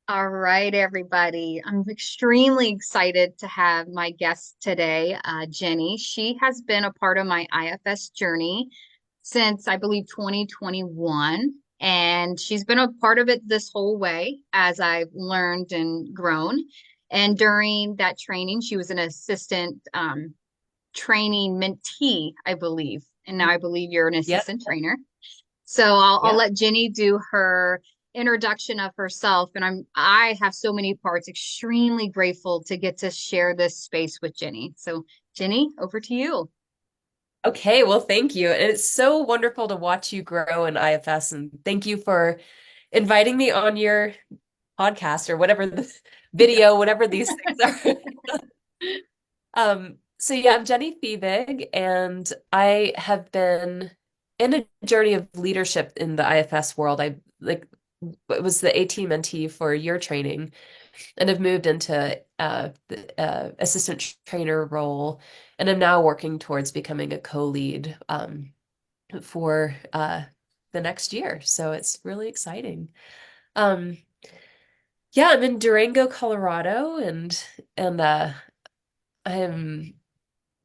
All right, everybody. I'm extremely excited to have my guest today, Jenny. She has been a part of my IFS journey since I believe 2021, and she's been a part of it this whole way as I've learned and grown. And during that training, she was an assistant training mentee, I believe. And now I believe you're an Yep, assistant trainer. So I'll yep. let Jenny do her introduction of herself. And I have so many parts, extremely grateful to get to share this space with Jenny. So Jenny, over to you. Okay, well, thank you. And it's so wonderful to watch you grow in IFS. And thank you for inviting me on your podcast or whatever the Yeah. video, whatever these things are. So yeah, I'm Jenny Fiebig, and I have been in a journey of leadership in the IFS world. I like was the AT mentee for your training and have moved into the assistant trainer role, and I'm now working towards becoming a co-lead for the next year. So it's really exciting. Um, yeah, I'm in Durango, Colorado, and I'm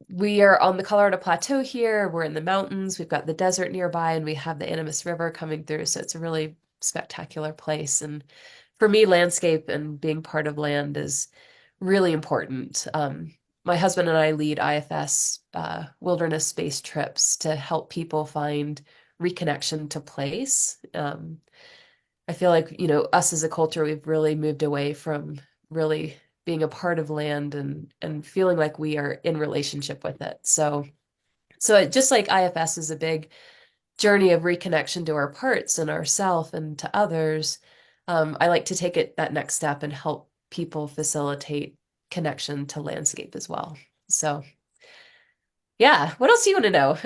we are on the Colorado Plateau here. We're in the mountains. We've got the desert nearby, and we have the Animas River coming through. So it's a really spectacular place. And for me, landscape and being part of land is really important. My husband and I lead IFS wilderness space trips to help people find reconnection to place. I feel like, us as a culture, we've really moved away from really being a part of land and feeling like we are in relationship with it. Just like IFS is a big journey of reconnection to our parts and ourself and to others, I like to take it that next step and help people facilitate connection to landscape as well. So, yeah, what else do you want to know?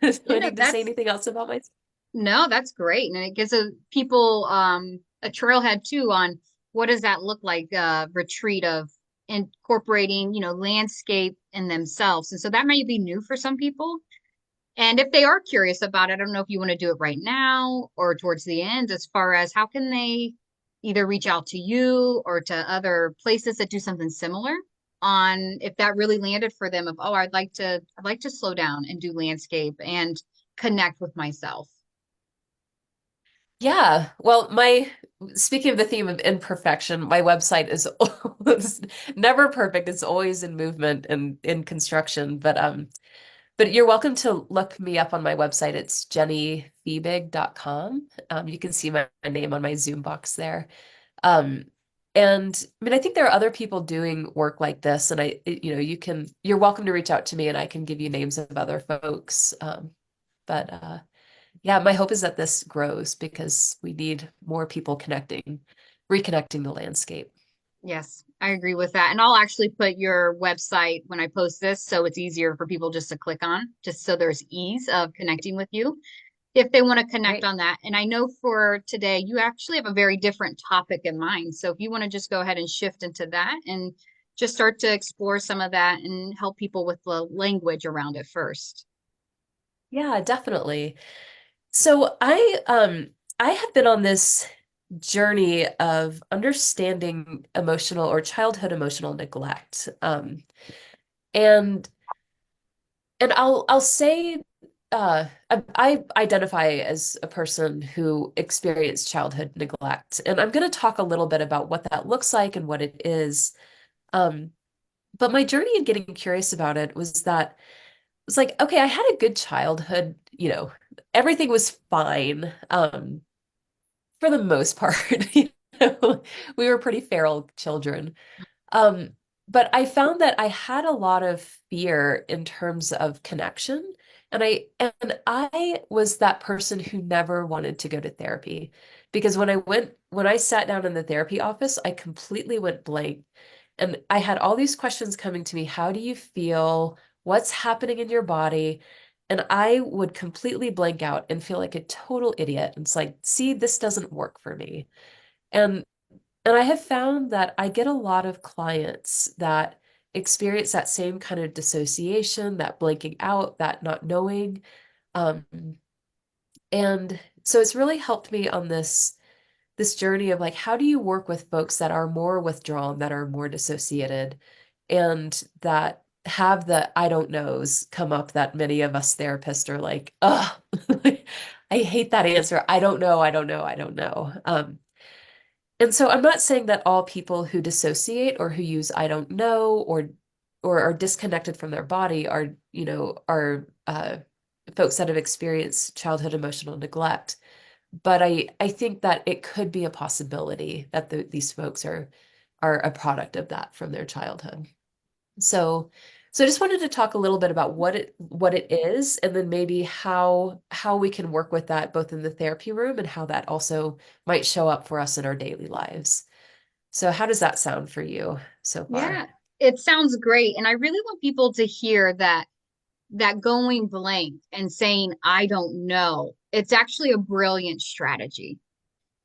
Do I Yeah, need to say that's anything else about myself? no, that's great. And it gives people a trailhead too on what does that look like, retreat of incorporating, landscape in themselves. And so that may be new for some people. And if they are curious about it, I don't know if you want to do it right now or towards the end, as far as how can they either reach out to you or to other places that do something similar on if that really landed for them of, oh, I'd like to slow down and do landscape and connect with myself. Yeah. Well, speaking of the theme of imperfection, my website is it's never perfect. It's always in movement and in construction. But you're welcome to look me up on my website. It's jennyfiebig.com. You can see my name on my Zoom box there. Um, and I mean, I think there are other people doing work like this, and you're welcome to reach out to me, and I can give you names of other folks. But yeah, my hope is that this grows because we need more people reconnecting the landscape. Yes, I agree with that. And I'll actually put your website when I post this so it's easier for people just to click on, just so there's ease of connecting with you if they want to connect Great. on that. And I know for today, you actually have a very different topic in mind. So if you want to just go ahead and shift into that and just start to explore some of that and help people with the language around it first. Yeah, definitely. So I have been on this journey of understanding emotional or childhood emotional neglect. And I'll say I identify as a person who experienced childhood neglect, and I'm going to talk a little bit about what that looks like and what it is. Um, but my journey in getting curious about it was that it's like, okay, I had a good childhood, everything was fine, for the most part. You know, we were pretty feral children. Um, but I found that I had a lot of fear in terms of connection. And I was that person who never wanted to go to therapy because when I sat down in the therapy office, I completely went blank. And I had all these questions coming to me. How do you feel? What's happening in your body? And I would completely blank out and feel like a total idiot. And it's like, see, this doesn't work for me. And and I have found that I get a lot of clients that experience that same kind of dissociation, that blanking out, that not knowing. Um, and so it's really helped me on this this journey of like, how do you work with folks that are more withdrawn, that are more dissociated, and that have the I don't knows come up that many of us therapists are like, oh, I hate that answer. I don't know. I don't know. I don't know. And so I'm not saying that all people who dissociate or who use I don't know or are disconnected from their body are, are folks that have experienced childhood emotional neglect. But I think that it could be a possibility that these folks are a product of that from their childhood. So so I just wanted to talk a little bit about what it is, and then maybe how we can work with that both in the therapy room and how that also might show up for us in our daily lives. So how does that sound for you so far? Yeah, it sounds great. And I really want people to hear that going blank and saying, I don't know, it's actually a brilliant strategy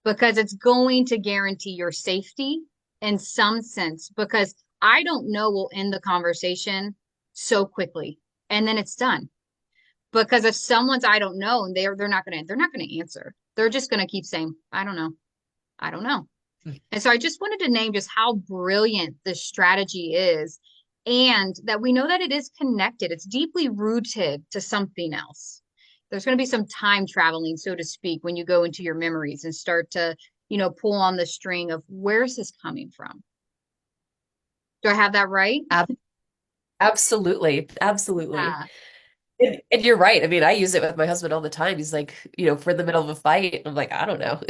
because it's going to guarantee your safety in some sense. Because I don't know will end the conversation so quickly and then it's done. Because if someone's I don't know and they're not gonna answer. They're just gonna keep saying, I don't know. I don't know. And so I just wanted to name just how brilliant this strategy is and that we know that it is connected. It's deeply rooted to something else. There's going to be some time traveling, so to speak, when you go into your memories and start to, pull on the string of where's this coming from? Do I have that right? Ab- Absolutely. Absolutely. Yeah. And you're right. I mean, I use it with my husband all the time. He's like, if we're in the middle of a fight, I'm like, I don't know.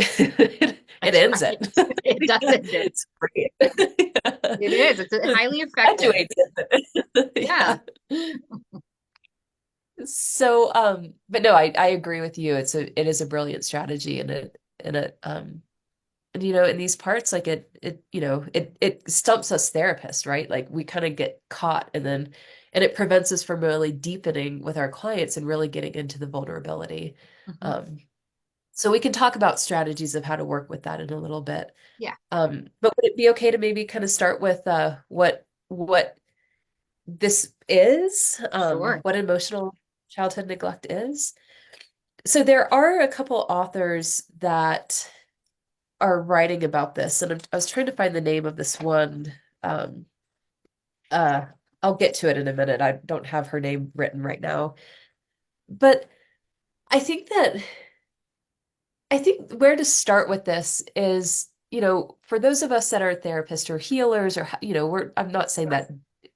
It That's ends it. right. It does end it. It's great. It is. It's highly effective. Graduates it. Yeah. Yeah. So, but no, I agree with you. It is a brilliant strategy, and in these parts, like it stumps us therapists, right? Like we kind of get caught, and it prevents us from really deepening with our clients and really getting into the vulnerability. Mhm. Um, so we can talk about strategies of how to work with that in a little bit. Yeah. But would it be okay to maybe kind of start with what this is, Sure. what emotional childhood neglect is? So there are a couple authors that are writing about this, and I was trying to find the name of this one. Um, uh, I'll get to it in a minute. I don't have her name written right now, but I think that I think where to start with this is, for those of us that are therapists or healers, or I'm not saying that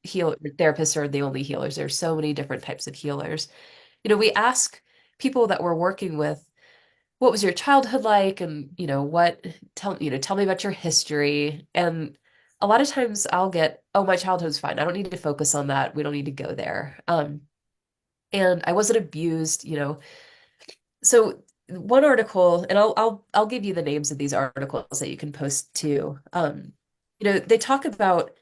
therapists are the only healers. There's so many different types of healers. We ask people that we're working with, what was your childhood like? And, tell me about your history. And a lot of times I'll get, oh, my childhood's fine. I don't need to focus on that. We don't need to go there. And I wasn't abused. So one article, and I'll give you the names of these articles that you can post too. They talk about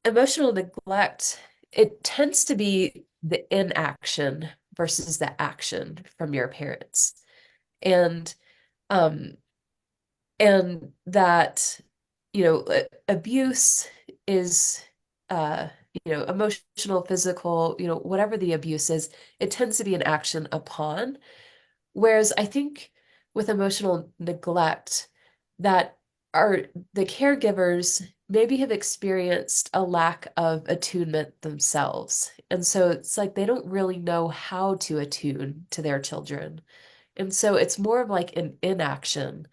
emotional neglect. It tends to be the inaction versus the action from your parents. And um that abuse is uh emotional, physical, whatever the abuse is, it tends to be an action upon. Whereas I think with emotional neglect, that are the caregivers maybe have experienced a lack of attunement themselves. And so it's like they don't really know how to attune to their children. And so it's more of like an inaction.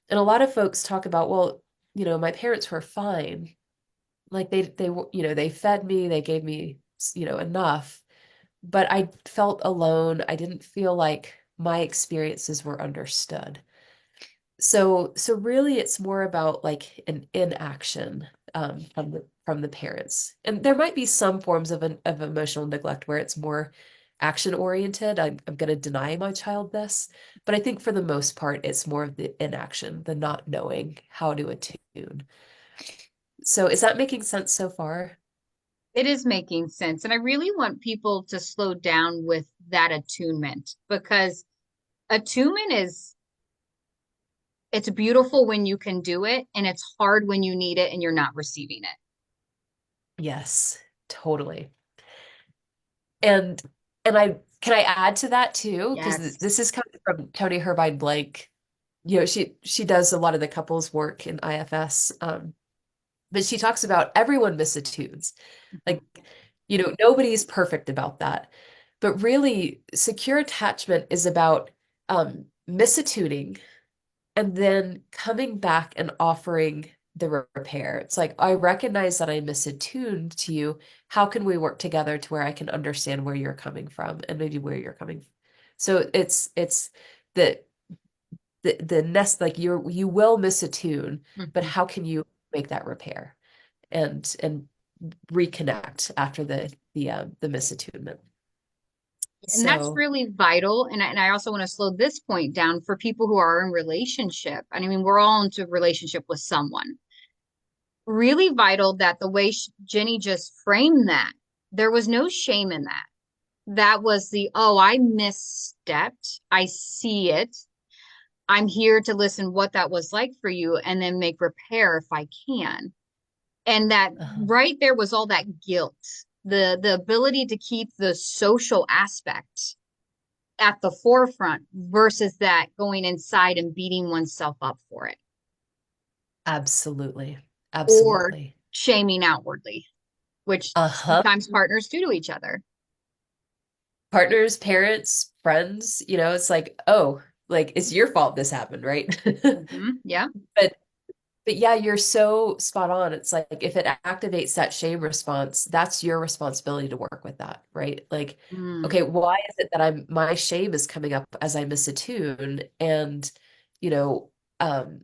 And a lot of folks talk about, well, my parents were fine. Like they fed me, they gave me, enough, but I felt alone. I didn't feel like my experiences were understood. So really it's more about like an inaction from the parents. And there might be some forms of emotional neglect where it's more action oriented. I'm going to deny my child this, but I think for the most part it's more of the inaction, the not knowing how to attune. So is that making sense so far? It is making sense. And I really want people to slow down with that attunement because attunement it's beautiful when you can do it and it's hard when you need it and you're not receiving it. Yes, totally. And and I can I add to that too? Because Yes. this is coming from Tony Herbine Blank. she does a lot of the couples work in IFS. But she talks about everyone misattunes. Mhm. Like, nobody's perfect about that. But really, secure attachment is about misattuning and then coming back and offering the repair. It's like, I recognize that I misattuned to you. How can we work together to where I can understand where you're coming from and maybe where you're coming from? So it's the the nest, like you will misattune, but Mhm. how can you make that repair and reconnect after the misattunement? And that's So, really vital. And I also want to slow this point down for people who are in relationship. And I mean, we're all into relationship with someone. Really vital that the way Jenny just framed that, there was no shame in that. That was oh, I misstepped. I see it. I'm here to listen what that was like for you and then make repair if I can. And that uh right there was all that guilt, the ability to keep the social aspect at the forefront versus that going inside and beating oneself up for it absolutely. or Absolutely. shaming outwardly, which Uh-huh. sometimes partners do to each other. Partners, parents, friends, it's like, oh, like it's your fault this happened, right? Yeah. But But yeah, you're so spot on. It's like if it activates that shame response, that's your responsibility to work with that, right? Like, Mm. okay, why is it that my shame is coming up as I miss a tune? And, you know, um,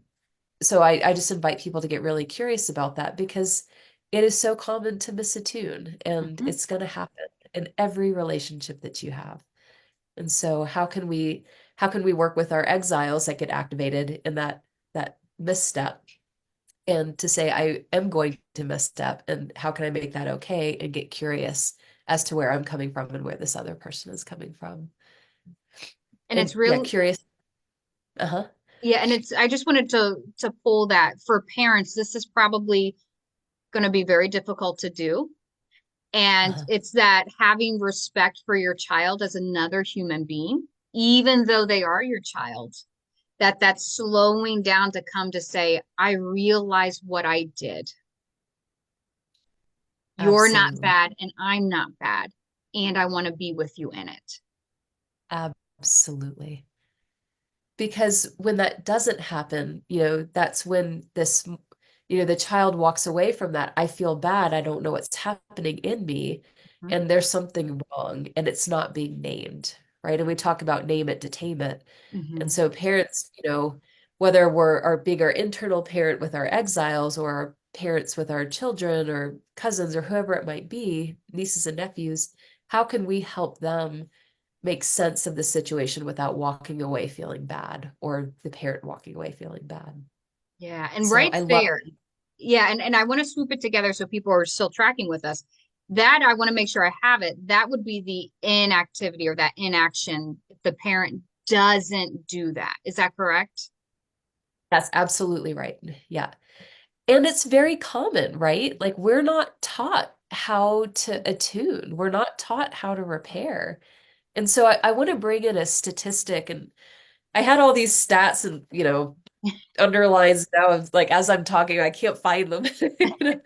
so I just invite people to get really curious about that because it is so common to miss a tune and Mhm. it's going to happen in every relationship that you have. And so how can we work with our exiles that get activated in that misstep? And to say I am going to misstep and how can I make that okay and get curious as to where I'm coming from and where this other person is coming from. And it's And yeah, real. curious. Uh-huh. Yeah. And I just wanted to pull that for parents. This is probably going to be very difficult to do. And Uh-huh. it's that having respect for your child as another human being, even though they are your child, that's slowing down to come to say, I realize what I did. You're not Absolutely. bad and I'm not bad. And I want to be with you in it. Absolutely. Because when that doesn't happen, that's when the child walks away from that. I feel bad. I don't know what's happening in me. Mhm. And there's something wrong and it's not being named, right? And we talk about name it to tame it. And Mhm. so parents, whether we're our bigger internal parent with our exiles or our parents with our children or cousins or whoever it might be, nieces and nephews, how can we help them make sense of the situation without walking away feeling bad or the parent walking away feeling bad? Yeah. And So right I love, there. Yeah. And I want to swoop it together so people are still tracking with us. That I want to make sure I have it. That would be the inactivity or that inaction if the parent doesn't do that. Is that correct? that's absolutely right. Yeah. And it's very common, right? Like we're not taught how to attune. We're not taught how to repair. And so I want to bring in a statistic, and I had all these stats and underlines now of like as I'm talking, I can't find them. You know?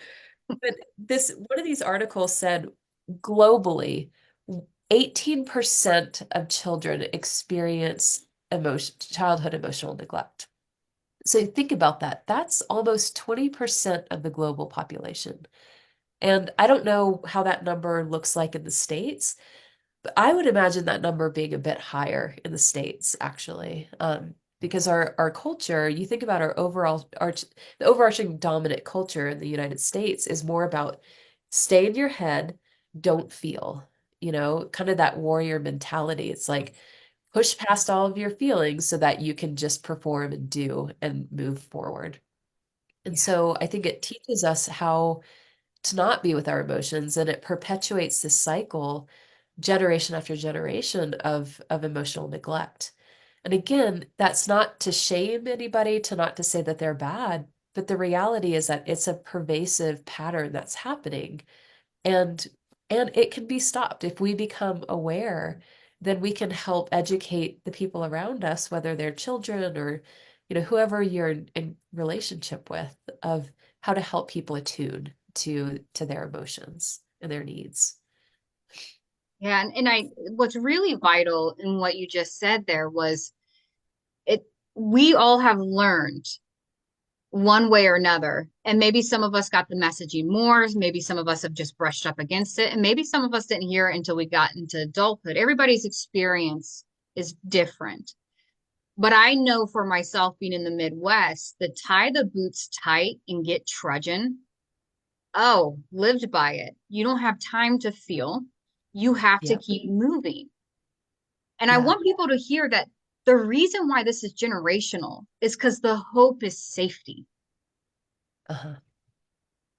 But this one of these articles said globally, 18% of children experience childhood emotional neglect. So think about that. That's almost 20% of the global population. And I don't know how that number looks like in the States, but I would imagine that number being a bit higher in the States, actually. Because our culture, you think about the overarching dominant culture in the United States is more about stay in your head, don't feel, kind of that warrior mentality. It's like push past all of your feelings so that you can just perform and do and move forward. And Yeah. so I think it teaches us how to not be with our emotions and it perpetuates this cycle generation after generation of emotional neglect. And again, that's not to shame anybody, to not to say that they're bad, but the reality is that it's a pervasive pattern that's happening and and it can be stopped if we become aware, then we can help educate the people around us, whether they're children or whoever you're in relationship with, of how to help people attune to their emotions and their needs. Yeah, and what's really vital in what you just said there was it we all have learned one way or another. And maybe some of us got the messaging more, maybe some of us have just brushed up against it, and maybe some of us didn't hear it until we got into adulthood. Everybody's experience is different. But I know for myself being in the Midwest, the tie the boots tight and get trudging. Oh, lived by it. You don't have time to feel. You have to Yep. keep moving. And I Yeah. want people to hear that the reason why this is generational is because the hope is safety. Uh-huh.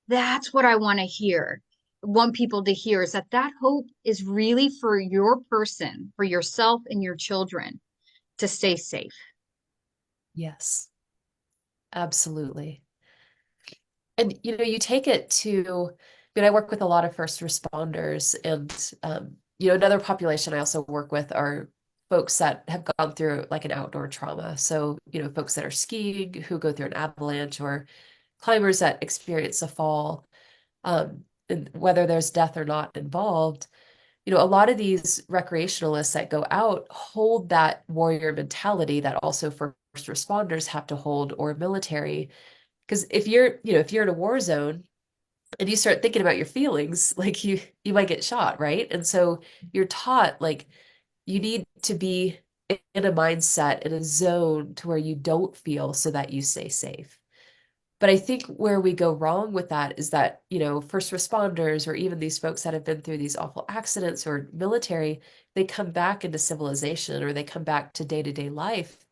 That's what I want to hear. Want people to hear is that that hope is really for your person, for yourself and your children to stay safe. Yes, absolutely. And you take it to, I mean, I work with a lot of first responders, and another population I also work with are folks that have gone through like an outdoor trauma. So, folks that are skiing who go through an avalanche, or climbers that experience a fall, and whether there's death or not involved. A lot of these recreationalists that go out hold that warrior mentality that also first responders have to hold, or military. Because if you're in a war zone and you start thinking about your feelings, like you might get shot, right? And so you're taught like you need to be in a mindset, in a zone to where you don't feel, so that you stay safe. But I think where we go wrong with that is that, first responders, or even these folks that have been through these awful accidents, or military, they come back into civilization, or they come back to day-to-day life,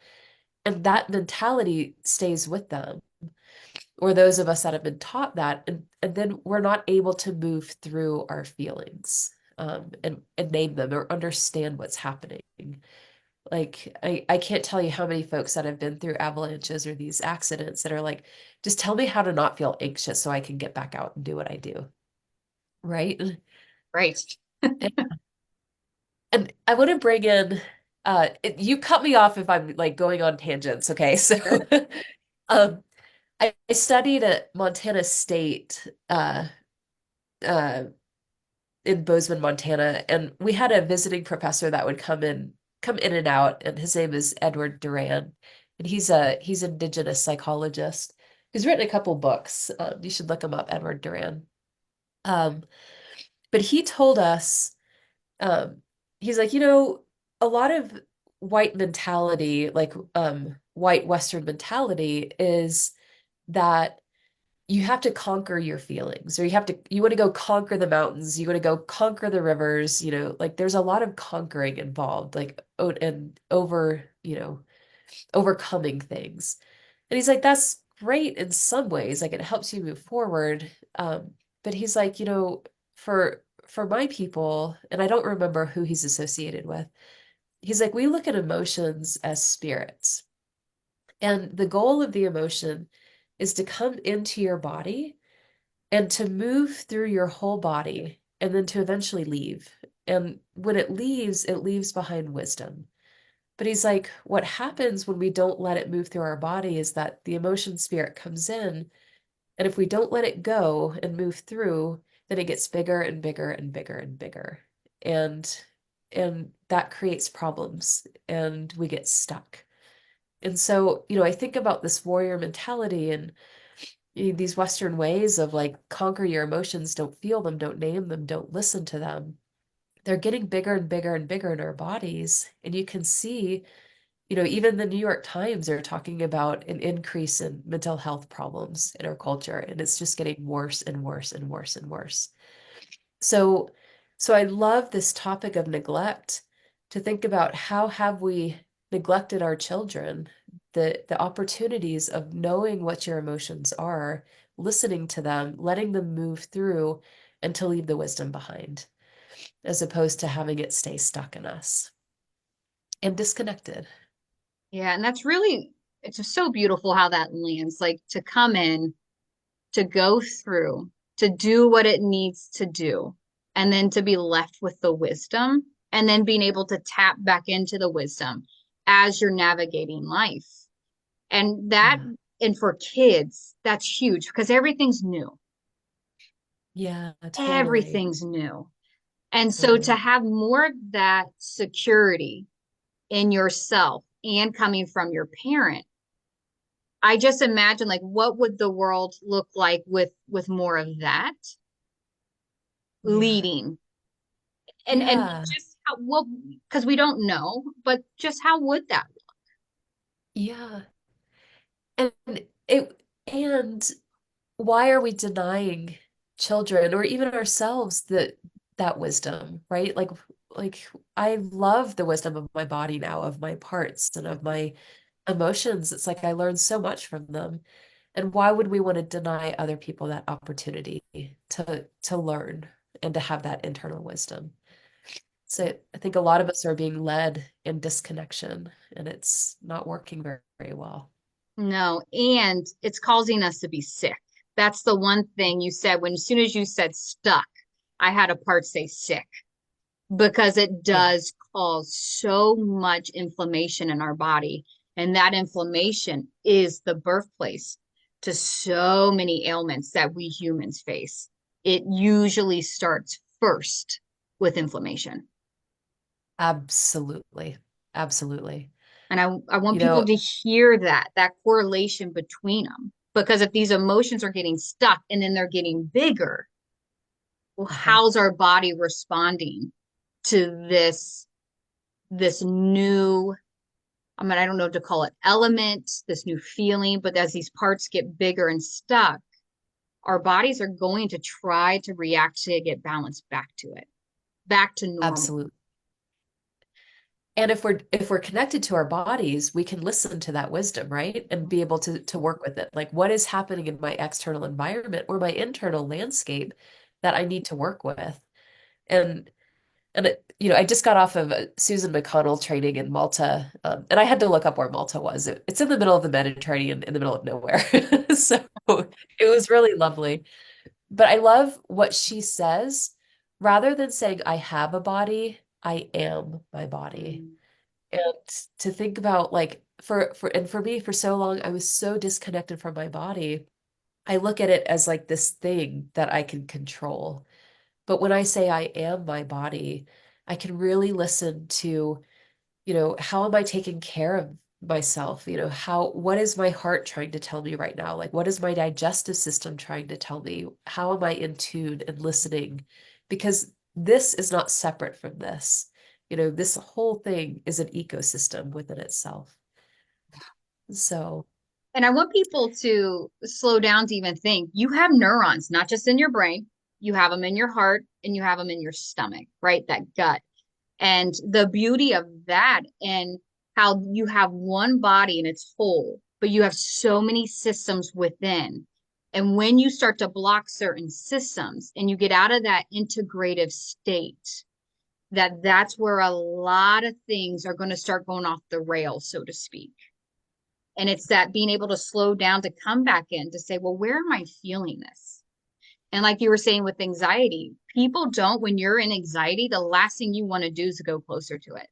and that mentality stays with them, or those of us that have been taught that, and then we're not able to move through our feelings, and name them or understand what's happening. Like I can't tell you how many folks that have been through avalanches or these accidents that are like, just tell me how to not feel anxious so I can get back out and do what I do. Right. Right. And I want to bring in, you cut me off if I'm like going on tangents. Okay. So Sure. um I studied at Montana State, uh in Bozeman, Montana, and we had a visiting professor that would come in and out, and his name is Edward Duran, and he's an indigenous psychologist. He's written a couple books. You should look him up, Edward Duran. Um, but he told us, um, he's like, a lot of white mentality, like white Western mentality, is that you have to conquer your feelings, or you want to go conquer the mountains, you want to go conquer the rivers, like there's a lot of conquering involved, like and overcoming things. And he's like, that's great in some ways, like it helps you move forward. But he's like, for my people, and I don't remember who he's associated with, he's like, we look at emotions as spirits. And the goal of the emotion is to come into your body and to move through your whole body, and then to eventually leave. And when it leaves behind wisdom. But he's like, what happens when we don't let it move through our body is that the emotion spirit comes in. And if we don't let it go and move through, then it gets bigger and bigger and bigger and bigger. And and that creates problems, and we get stuck. And so, I think about this warrior mentality, and these Western ways of like conquer your emotions, don't feel them, don't name them, don't listen to them. They're getting bigger and bigger and bigger in our bodies. And you can see, even the New York Times are talking about an increase in mental health problems in our culture. And it's just getting worse and worse and worse and worse. So, so I love this topic of neglect, to think about how have we neglected our children, the opportunities of knowing what your emotions are, listening to them, letting them move through, and to leave the wisdom behind, as opposed to having it stay stuck in us and disconnected. Yeah, and that's really it's just so beautiful how that lands, like to come in, to go through, to do what it needs to do, and then to be left with the wisdom, and then being able to tap back into the wisdom as you're navigating life. And that, Yeah. and for kids, that's huge because everything's new. Yeah, totally. Everything's new. And so to Totally. have more of that security in yourself and coming from your parent, I just imagine like what would the world look like with more of that Yeah. leading and Yeah. just how well because we don't know, but just how would that Yeah. And it and why are we denying children or even ourselves that wisdom, right? Like I love the wisdom of my body now, of my parts and of my emotions. It's like I learned so much from them. And why would we want to deny other people that opportunity to learn and to have that internal wisdom? So I think a lot of us are being led in disconnection and it's not working very well. no, and it's causing us to be sick. That's the one thing you said when as soon as you said stuck, I had a part say sick because it Yeah, does cause so much inflammation in our body. And that inflammation is the birthplace to so many ailments that we humans face. It usually starts first with inflammation. absolutely. Absolutely. And I want You people know, to hear that correlation between them. Because if these emotions are getting stuck and then they're getting bigger, well, uh-huh, how's our body responding to this new, I mean, I don't know what to call it, element, this new feeling, but as these parts get bigger and stuck, our bodies are going to try to react to get balanced back to it, back to normal. absolutely. And if we're connected to our bodies, we can listen to that wisdom, right? And be able to work with it. Like what is happening in my external environment or my internal landscape that I need to work with. And I just got off of a Susan McConnell training in Malta, and I had to look up where Malta was. It's in the middle of the Mediterranean, in the middle of nowhere. So it was really lovely. But I love what she says. Rather than saying, I have a body, I am my body. Mm. And to think about like for me for so long, I was so disconnected from my body. I look at it as like this thing that I can control. But when I say I am my body, I can really listen to, how am I taking care of myself? What is my heart trying to tell me right now? Like, what is my digestive system trying to tell me? How am I in tune and listening? Because this is not separate from this. This whole thing is an ecosystem within itself. So, And I want people to slow down to even think you have neurons, not just in your brain, you have them in your heart and you have them in your stomach, right? That gut. And the beauty of that and how you have one body and it's whole, but you have so many systems within. And when you start to block certain systems and you get out of that integrative state, that's where a lot of things are going to start going off the rails, so to speak. And it's that being able to slow down to come back in to say, well, where am I feeling this? And like you were saying with anxiety, people don't, when you're in anxiety, the last thing you want to do is go closer to it.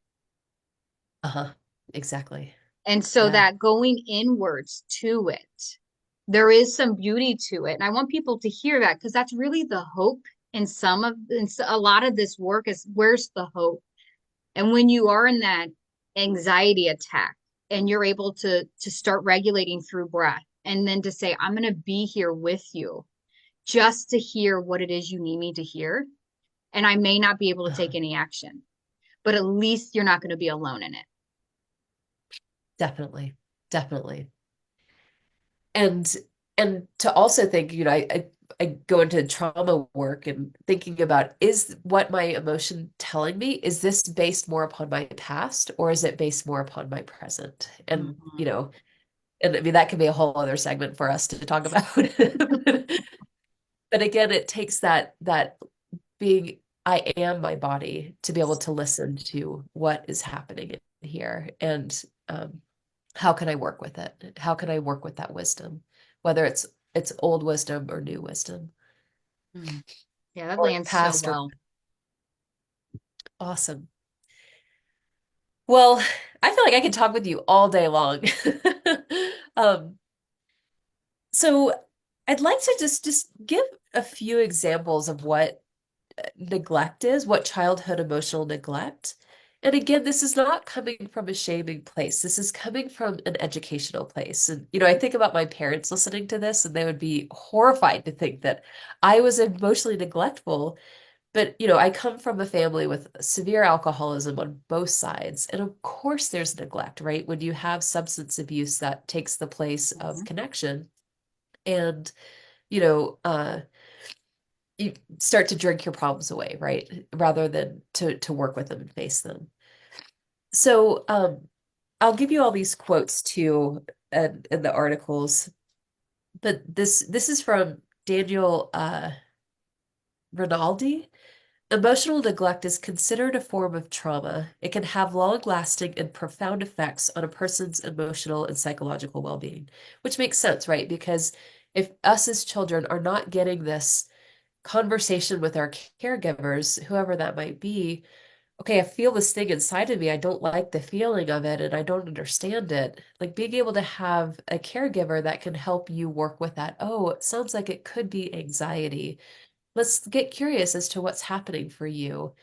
uh-huh, exactly. And so Yeah. that going inwards to it, there is some beauty to it. And I want people to hear that because that's really the hope in a lot of this work is where's the hope? And when you are in that anxiety attack and you're able to start regulating through breath and then to say, I'm going to be here with you just to hear what it is you need me to hear. And I may not be able to take Uh-huh. any action, but at least you're not going to be alone in it. Definitely. Definitely. And and to also think, I go into trauma work and thinking about is what my emotion telling me, is this based more upon my past or is it based more upon my present? And Mhm. and I mean that could be a whole other segment for us to talk about. But again, it takes that being I am my body to be able to listen to what is happening in here and how can I work with it? How can I work with that wisdom, whether it's old wisdom or new wisdom Mm. Yeah, that or lands so past or well. awesome. Well, I feel like I could talk with you all day long. Um, so I'd like to just give a few examples of what neglect is, what childhood emotional neglect. And again, this is not coming from a shaming place. This is coming from an educational place. And, I think about my parents listening to this, and they would be horrified to think that I was emotionally neglectful. But, I come from a family with severe alcoholism on both sides. And of course, there's neglect, right? When you have substance abuse that takes the place of Mhm. connection. And, you know, uh, you start to drink your problems away, right? Rather than to work with them and face them. So I'll give you all these quotes too in the articles, but this is from Daniel Rinaldi. Emotional neglect is considered a form of trauma. It can have long-lasting and profound effects on a person's emotional and psychological well-being, which makes sense, right? Because if us as children are not getting this conversation with our caregivers, whoever that might be, okay, I feel this thing inside of me. I don't like the feeling of it and I don't understand it. Like being able to have a caregiver that can help you work with that. Oh, it sounds like it could be anxiety. Let's get curious as to what's happening for you.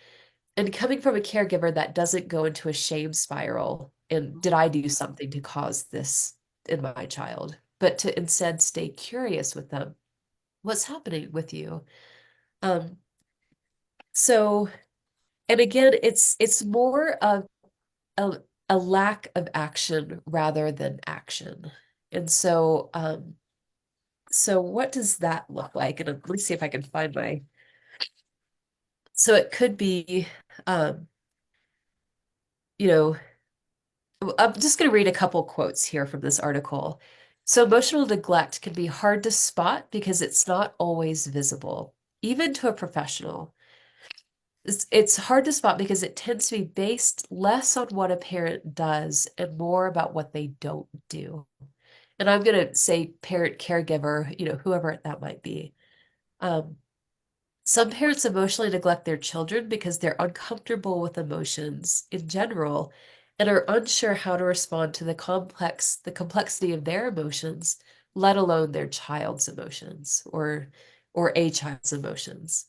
And coming from a caregiver that doesn't go into a shame spiral and did I do something to cause this in my child, but to instead stay curious with them. What's happening with you? Um, so, and again, it's more of a, a lack of action rather than action. And so what does that look like? And let me see if I can find my, so it could be, um, you know, I'm just going to read a couple quotes here from this article. So emotional neglect can be hard to spot because it's not always visible, even to a professional. It's hard to spot because it tends to be based less on what a parent does and more about what they don't do. And I'm going to say parent, caregiver, whoever that might be. Um, some parents emotionally neglect their children because they're uncomfortable with emotions in general and are unsure how to respond to the complexity of their emotions, let alone their child's emotions or a child's emotions.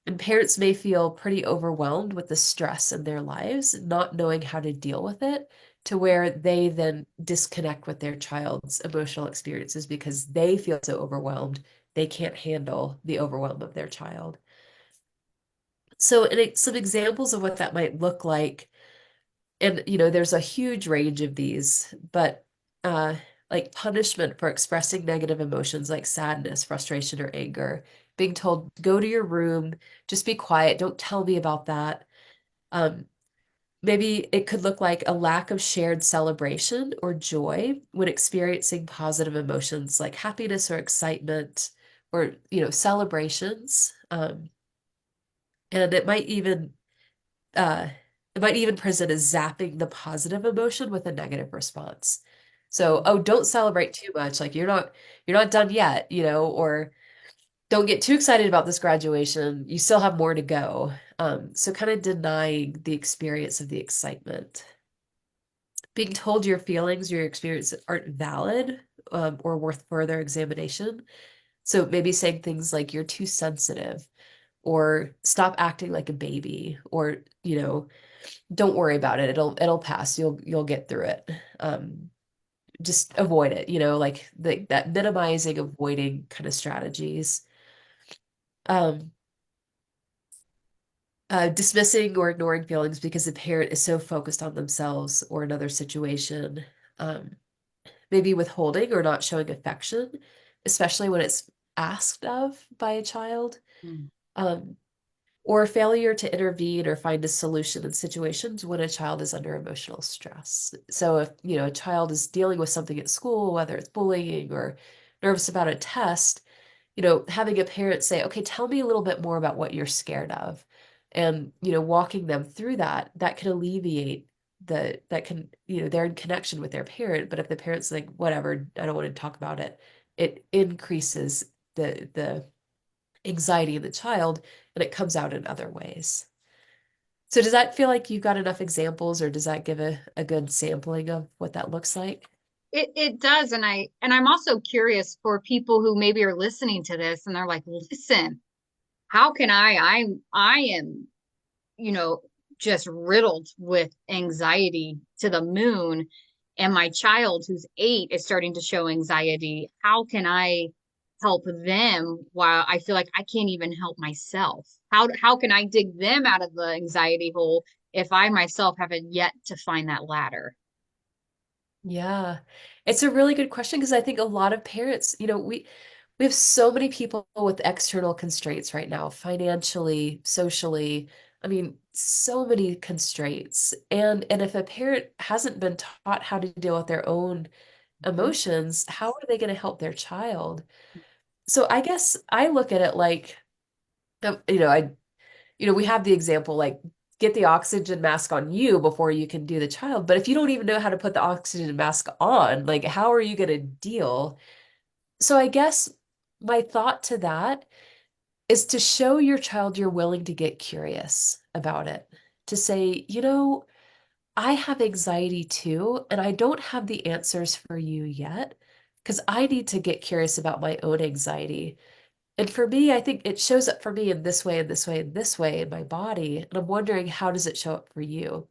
And parents may feel pretty overwhelmed with the stress in their lives, not knowing how to deal with it, to where they then disconnect with their child's emotional experiences because they feel so overwhelmed, they can't handle the overwhelm of their child. So, some examples of what that might look like, and there's a huge range of these, but uh, like punishment for expressing negative emotions like sadness, frustration, or anger, being told, go to your room, just be quiet, don't tell me about that. Um, Maybe it could look like a lack of shared celebration or joy when experiencing positive emotions like happiness or excitement or, celebrations. And uh, it might even present as zapping the positive emotion with a negative response. So, oh, don't celebrate too much. Like you're not done yet, or don't get too excited about this graduation. You still have more to go. So kind of denying the experience of the excitement. Being told your feelings, your experiences aren't valid, or worth further examination. So maybe saying things like you're too sensitive or stop acting like a baby or, don't worry about it. It'll pass. You'll get through it. Just avoid it, like that minimizing, avoiding kind of strategies. Um, Dismissing or ignoring feelings because the parent is so focused on themselves or another situation. Um, Maybe withholding or not showing affection, especially when it's asked of by a child. Mm. Um, or failure to intervene or find a solution in situations when a child is under emotional stress. So if, a child is dealing with something at school, whether it's bullying or nervous about a test, having a parent say, okay, tell me a little bit more about what you're scared of. And, walking them through that can alleviate that can, they're in connection with their parent. But if the parent's like, whatever, I don't want to talk about it, it increases the anxiety in the child and it comes out in other ways. So does that feel like you've got enough examples or does that give a good sampling of what that looks like? it does, and I'm also curious for people who maybe are listening to this and they're like, listen, how can I am, you know, just riddled with anxiety to the moon, and my child who's 8 is starting to show anxiety. How can I help them while I feel like I can't even help myself? How can I dig them out of the anxiety hole if I myself haven't yet to find that ladder? Yeah. It's a really good question because I think a lot of parents, we have so many people with external constraints right now, financially, socially. I mean, so many constraints. And if a parent hasn't been taught how to deal with their own Mhm. emotions, how are they going to help their child? So I guess I look at it like, I we have the example like get the oxygen mask on you before you can do the child. But if you don't even know how to put the oxygen mask on, like how are you going to deal? So I guess my thought to that is to show your child you're willing to get curious about it. To say, I have anxiety too, and I don't have the answers for you yet because I need to get curious about my own anxiety. And for me, I think it shows up for me in this way, and this way, and this way in my body. And I'm wondering, how does it show up for you?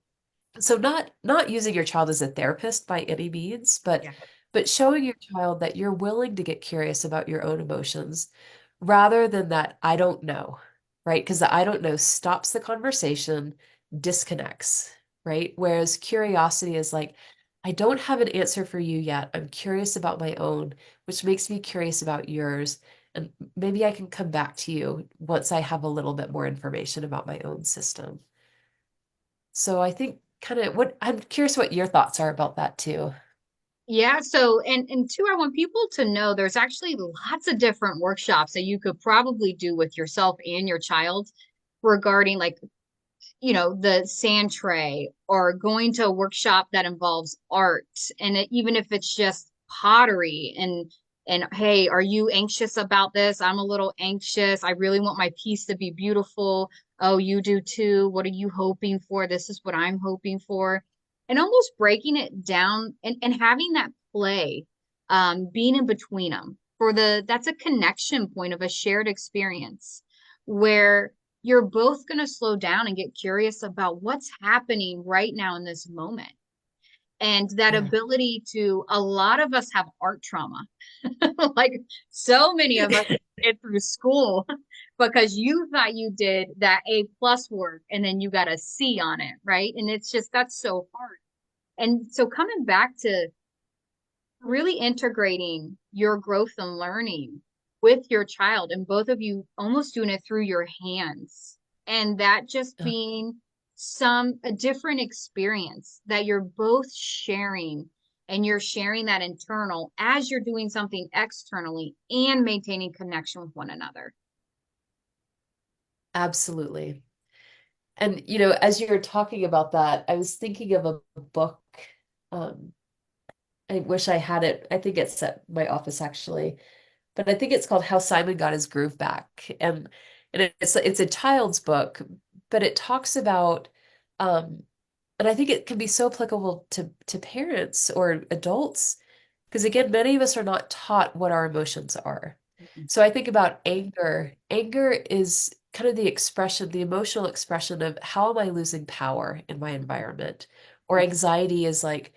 So not using your child as a therapist by any means, but Yeah. but showing your child that you're willing to get curious about your own emotions rather than that I don't know, right? Because the I don't know stops the conversation, disconnects, right? Whereas curiosity is like, I don't have an answer for you yet. I'm curious about my own, which makes me curious about yours. And maybe I can come back to you once I have a little bit more information about my own system. So I think kind of what I'm curious what your thoughts are about that too. Yeah, so and two, I want people to know there's actually lots of different workshops that you could probably do with yourself and your child regarding like, the sand tray, or going to a workshop that involves art, and even if it's just pottery, and hey, are you anxious about this? I'm a little anxious. I really want my piece to be beautiful. Oh, you do too. What are you hoping for? This is what I'm hoping for. And almost breaking it down, and having that play, being in between them for that's a connection point of a shared experience where you're both going to slow down and get curious about what's happening right now in this moment. And that Yeah. ability to, a lot of us have art trauma. Like so many of us get through school because you thought you did that A+ work and then you got a C on it, right? And it's just, that's so hard. And so coming back to really integrating your growth and learning with your child, and both of you almost doing it through your hands, and that just Uh, being a different experience that you're both sharing, and you're sharing that internal as you're doing something externally and maintaining connection with one another. Absolutely. And as you were talking about that, I was thinking of a book. Um, I wish I had it. I think it's at my office actually, but I think it's called How Simon Got His Groove Back. And it's a child's book, but it talks about um and I think it can be so applicable to parents or adults. Because again, many of us are not taught what our emotions are. So I think about anger. Anger is kind of the expression, the emotional expression of how am I losing power in my environment? Or anxiety is like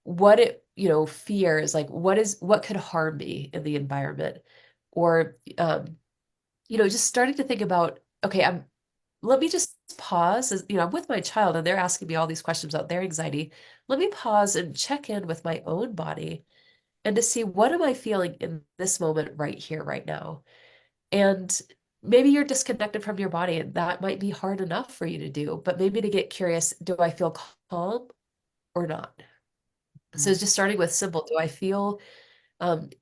fear is like what could harm me in the environment? Or just starting to think about, okay, let me just pause as I'm with my child and they're asking me all these questions about their anxiety. Let me pause and check in with my own body and to see what am I feeling in this moment right here, right now. And maybe you're disconnected from your body and that might be hard enough for you to do, but maybe to get curious, do I feel calm or not? So it's just starting with simple, do I feel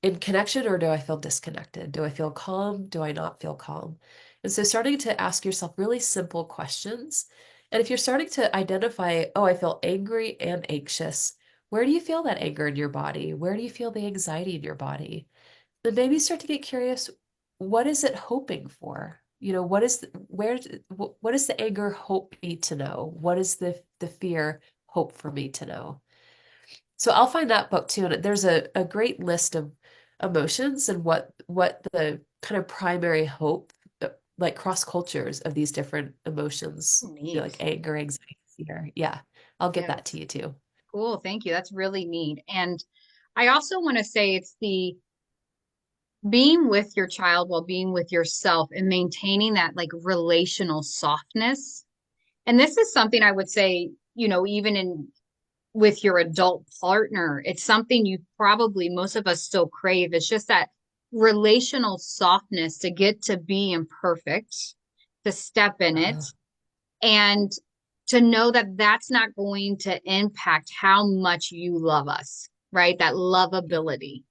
in connection or do I feel disconnected? Do I feel calm? Do I not feel calm? And so starting to ask yourself really simple questions. And if you're starting to identify, oh, I feel angry and anxious, where do you feel that anger in your body? Where do you feel the anxiety in your body? Then maybe start to get curious, what is it hoping for? What does the anger hope me to know? What is the fear hope for me to know? So I'll find that book too. And there's a great list of emotions and what the kind of primary hope, like cross cultures of these different emotions, like Neat. anger, anxiety, fear. Yeah, I'll get Yeah, that to that's you too. cool. Thank you. That's really neat. And I also want to say it's the being with your child while being with yourself and maintaining that like relational softness. And this is something I would say, even in with your adult partner, it's something you probably most of us still crave. It's just that relational softness to get to be imperfect, to step in it, Uh, and to know that that's not going to impact how much you love us, right? That lovability.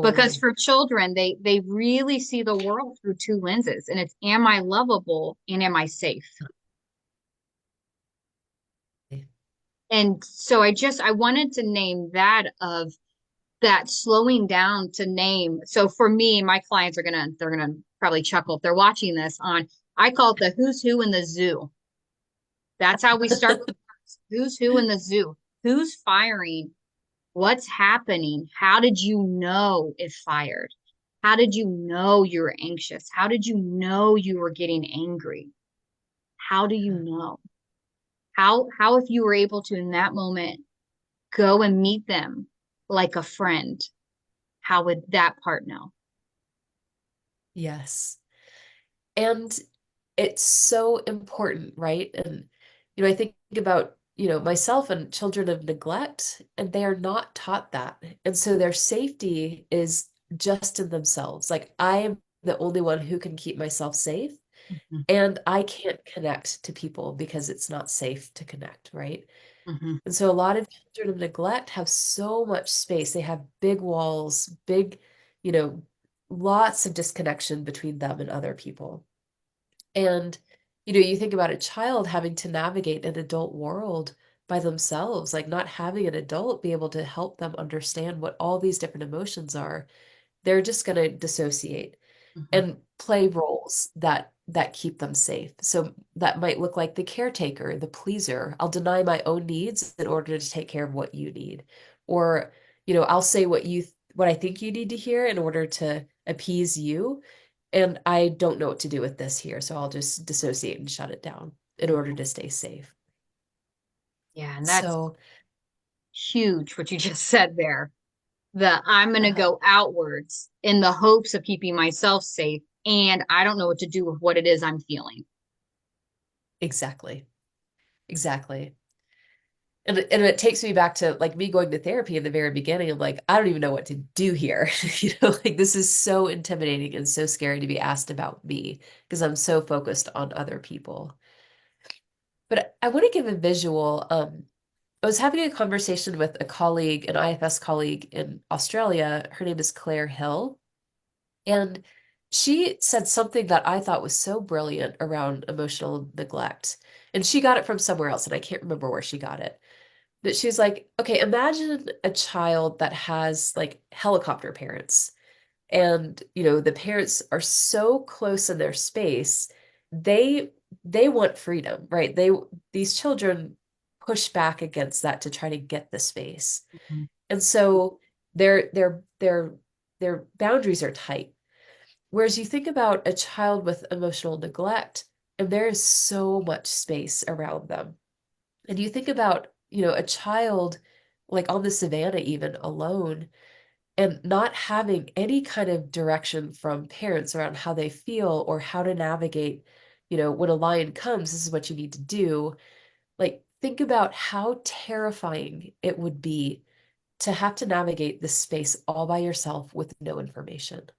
Because totally. for children, they really see the world through two lenses, and it's am I lovable and am I safe? And so I wanted to name that of that slowing down to name. So for me, my clients they're gonna probably chuckle if they're watching this on I call it the who's who in the zoo. That's how we start with who's who in the zoo. Who's firing? What's happening? How did you know it fired? How did you know you were anxious? How did you know you were getting angry? How do you know? How if you were able to in that moment go and meet them like a friend, how would that part know? Yes. And it's so important, right? And, I think about, myself and children of neglect, and they are not taught that. And so their safety is just in themselves. Like, I am the only one who can keep myself safe, Mhm, and I can't connect to people because it's not safe to connect, right? mhm, And so a lot of children of neglect have so much space. They have big walls, you know, lots of disconnection between them and other people. And, you think about a child having to navigate an adult world by themselves, like not having an adult be able to help them understand what all these different emotions are. They're just going to dissociate mhm, and play roles that keep them safe. So that might look like the caretaker, the pleaser. I'll deny my own needs in order to take care of what you need. Or, I'll say what I think you need to hear in order to appease you. And I don't know what to do with this here, so I'll just dissociate and shut it down in order mhm. to stay safe. Yeah, and that's So, huge what you just said there. The I'm going to uh, go outwards in the hopes of keeping myself safe, and I don't know what to do with what it is I'm feeling. exactly, exactly. And it takes me back to like me going to therapy in the very beginning. I'm like, I don't even know what to do here. Like this is so intimidating and so scary to be asked about me because I'm so focused on other people. But I want to give a visual. I was having a conversation with a colleague, an IFS colleague in Australia. Her name is Claire Hill. And she said something that I thought was so brilliant around emotional neglect. And she got it from somewhere else, and I can't remember where she got it. But she's like, okay, imagine a child that has like helicopter parents. And, the parents are so close in their space, they they want freedom, right? These children push back against that to try to get the space. Mhm, And so their boundaries are tight. Whereas you think about a child with emotional neglect, and there is so much space around them. And you think about, a child like on the savannah, even alone, and not having any kind of direction from parents around how they feel or how to navigate, when a lion comes, this is what you need to do. Like, think about how terrifying it would be to have to navigate this space all by yourself with no information.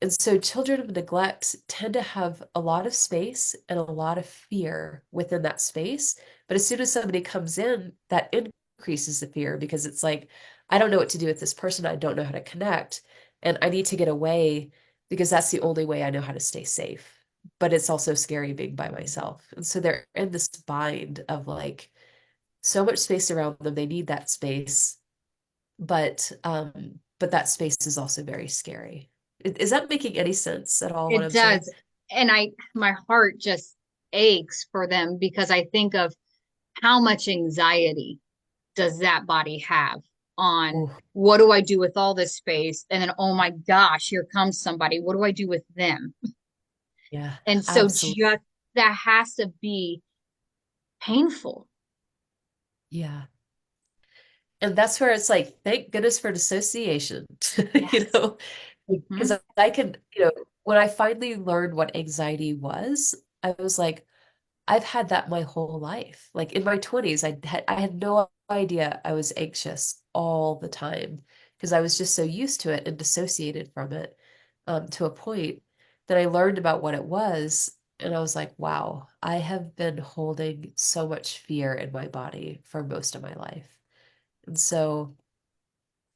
And so children of neglect tend to have a lot of space and a lot of fear within that space. But as soon as somebody comes in, that increases the fear because it's like, I don't know what to do with this person. I don't know how to connect. And I need to get away because that's the only way I know how to stay safe. But it's also scary being by myself. And so they're in this bind of like so much space around them. They need that space, but that space is also very scary. Is that making any sense at all, what it I'm saying? does. And my heart just aches for them because I think of how much anxiety does that body have on Oh, what do I do with all this space? And then, oh my gosh, here comes somebody. What do I do with them? yeah, And so absolutely. just that has to be painful. Yeah. And that's where it's like, thank goodness for dissociation, Yes. because Hmm. I can, when I finally learned what anxiety was, I was like, I've had that my whole life. Like in my 20s, I had no idea I was anxious all the time because I was just so used to it and dissociated from it, to a point that I learned about what it was. And I was like, wow, I have been holding so much fear in my body for most of my life. And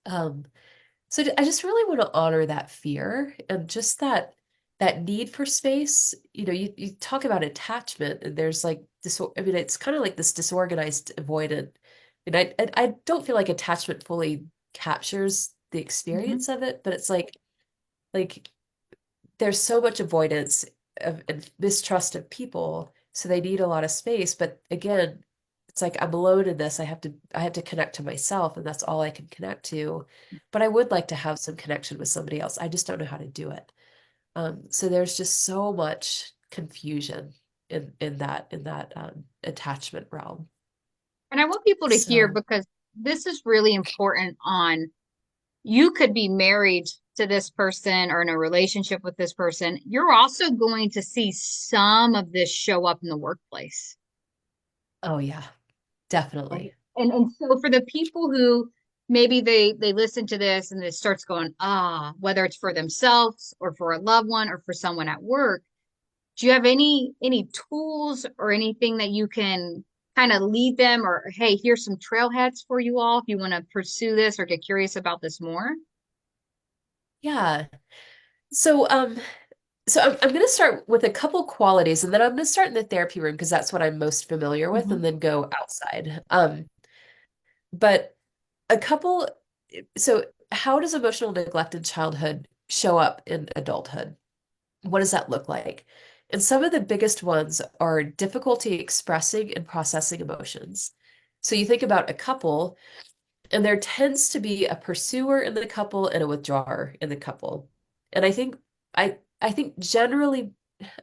um, I just really want to honor that fear and just that need for space. You talk about attachment, and there's like this, I mean, it's kind of like this disorganized avoidant. And I don't feel like attachment fully captures the Hmm. experience of it, but it's like there's so much avoidance of and mistrust of people, so they need a lot of space. But again, it's like I'm alone in this. I have to connect to myself, and that's all I can connect to. But I would like to have some connection with somebody else. I just don't know how to do it. So there's just so much confusion in that attachment realm. And I want people to hear So, because this is really important on you could be married to this person or in a relationship with this person. You're also going to see some of this show up in the workplace. oh yeah, Right. definitely. And so for the people who maybe they listen to this and it starts going, whether it's for themselves or for a loved one or for someone at work, do you have any tools or anything that you can kind of lead them or hey, here's some trailheads for you all if you want to pursue this or get curious about this more? Yeah. So, I'm going to start with a couple qualities, and then I'm going to start in the therapy room because that's what I'm most familiar with, and Hmm. then go outside. But a couple, so how does emotional neglect in childhood show up in adulthood? What does that look like? And some of the biggest ones are difficulty expressing and processing emotions. So you think about a couple, and there tends to be a pursuer in the couple and a withdrawer in the couple. And I think generally,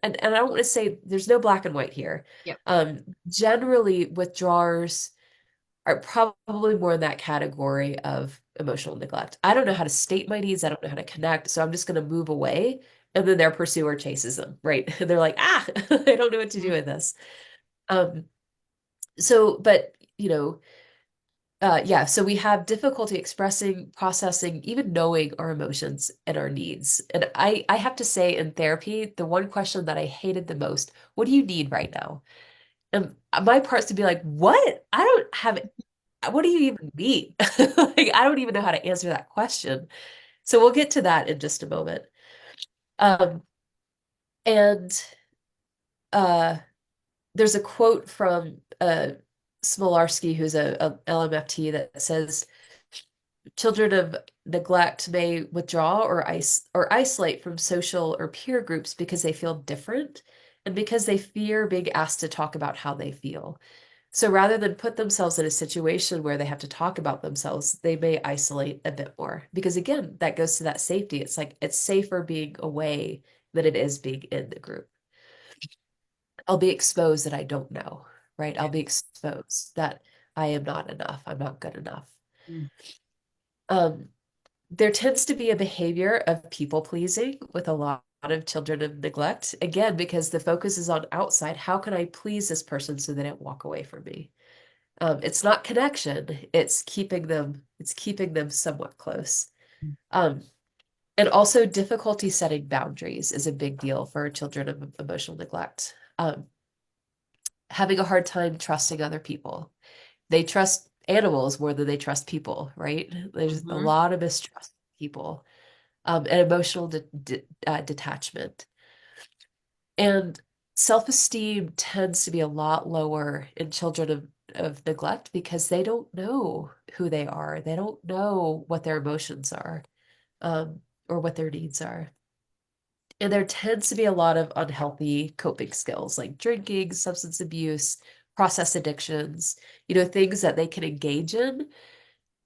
and I don't want to say there's no black and white here. Yep. Generally withdrawers are probably more in that category of emotional neglect. I don't know how to state my needs, I don't know how to connect, so I'm just going to move away. And then their pursuer chases them, right? They're like, I don't know what to do with this. Um, but yeah, so we have difficulty expressing, processing, even knowing our emotions and our needs. And I have to say in therapy, the one question that I hated the most, what do you need right now? And my part's to be like, what? I don't have, what do you even mean? Like, I don't even know how to answer that question. So we'll get to that in just a moment. Um, and uh, there's a quote from Smolarski, who's a LMFT, that says, children of neglect may withdraw or isolate from social or peer groups because they feel different and because they fear being asked to talk about how they feel. So rather than put themselves in a situation where they have to talk about themselves, they may isolate a bit more. Because again, that goes to that safety. It's like it's safer being away than it is being in the group. I'll be exposed that I don't know, right? I'll Yeah. be exposed that I am not enough. I'm not good enough. Mm. Um, there tends to be a behavior of people pleasing with a lot of children of neglect. Again, because the focus is on outside. How can I please this person so they don't walk away from me? It's not connection, it's keeping them somewhat close. Um, and also difficulty setting boundaries is a big deal for children of emotional neglect. Having a hard time trusting other people. They trust animals more than they trust people, right? There's a Hmm. lot of mistrust of people, and emotional detachment. And self-esteem tends to be a lot lower in children of neglect because they don't know who they are. They don't know what their emotions are, or what their needs are. And there tends to be a lot of unhealthy coping skills like drinking, substance abuse, process addictions, things that they can engage in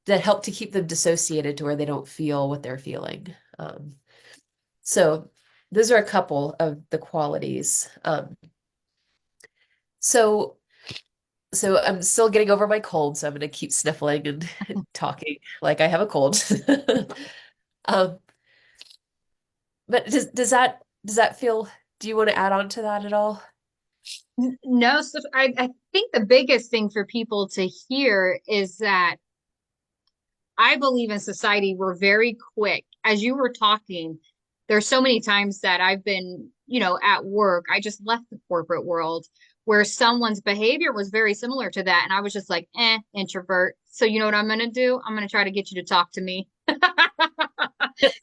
that help to keep them dissociated to where they don't feel what they're feeling. So those are a couple of the qualities. So so I'm still getting over my cold, so I'm going to keep sniffling and talking like I have a cold. Um, but does that feel, do you want to add on to that at all? No, so I think the biggest thing for people to hear is that I believe in society, we're very quick. As you were talking, there's so many times that I've been, at work. I just left the corporate world where someone's behavior was very similar to that. And I was just like, introvert. So you know what I'm going to do? I'm going to try to get you to talk to me.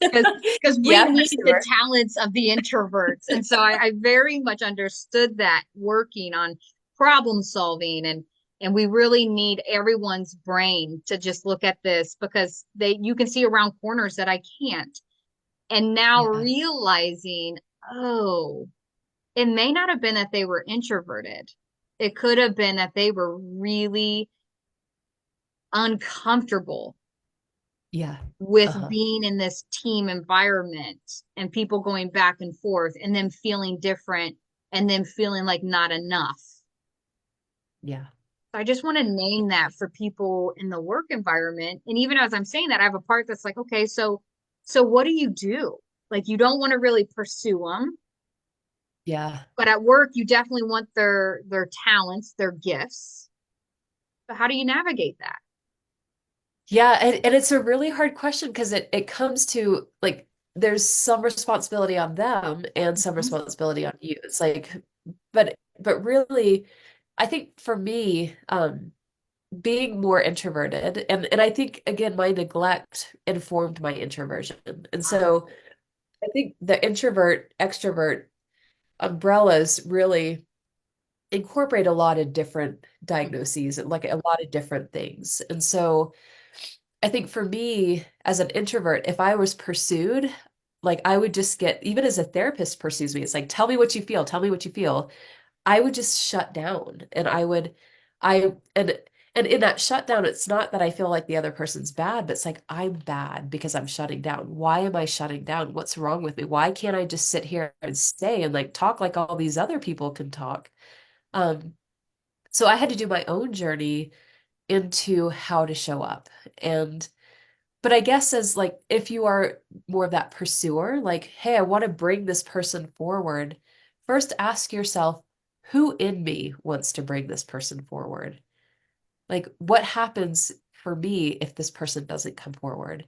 Because we Yeah, for need the sure. talents of the introverts. And so I very much understood that working on problem solving and we really need everyone's brain to just look at this because you can see around corners that I can't. And now Yeah. realizing, oh, it may not have been that they were introverted. It could have been that they were really uncomfortable Yeah. with Uh-huh. being in this team environment and people going back and forth and then feeling different and then feeling like not enough. Yeah. I just want to name that for people in the work environment. And even as I'm saying that, I have a part that's like, okay, so what do you do? Like you don't want to really pursue them, Yeah. but at work you definitely want their talents, their gifts. But how do you navigate that? Yeah, and it's a really hard question because it comes to like there's some responsibility on them and some Mhm, responsibility on you. It's like, but really, I think for me, being more introverted and I think again my neglect informed my introversion. And so I think the introvert extrovert umbrellas really incorporate a lot of different diagnoses and like a lot of different things. And so I think for me as an introvert, if I was pursued, like I would just get, even as a therapist pursues me, it's like, tell me what you feel, tell me what you feel. I would just shut down and I, and in that shutdown, it's not that I feel like the other person's bad, but it's like, I'm bad because I'm shutting down. Why am I shutting down? What's wrong with me? Why can't I just sit here and stay and like talk like all these other people can talk? Um, so I had to do my own journey into how to show up. And but I guess as like if you are more of that pursuer, like, hey, I want to bring this person forward, first ask yourself, who in me wants to bring this person forward? Like, what happens for me if this person doesn't come forward?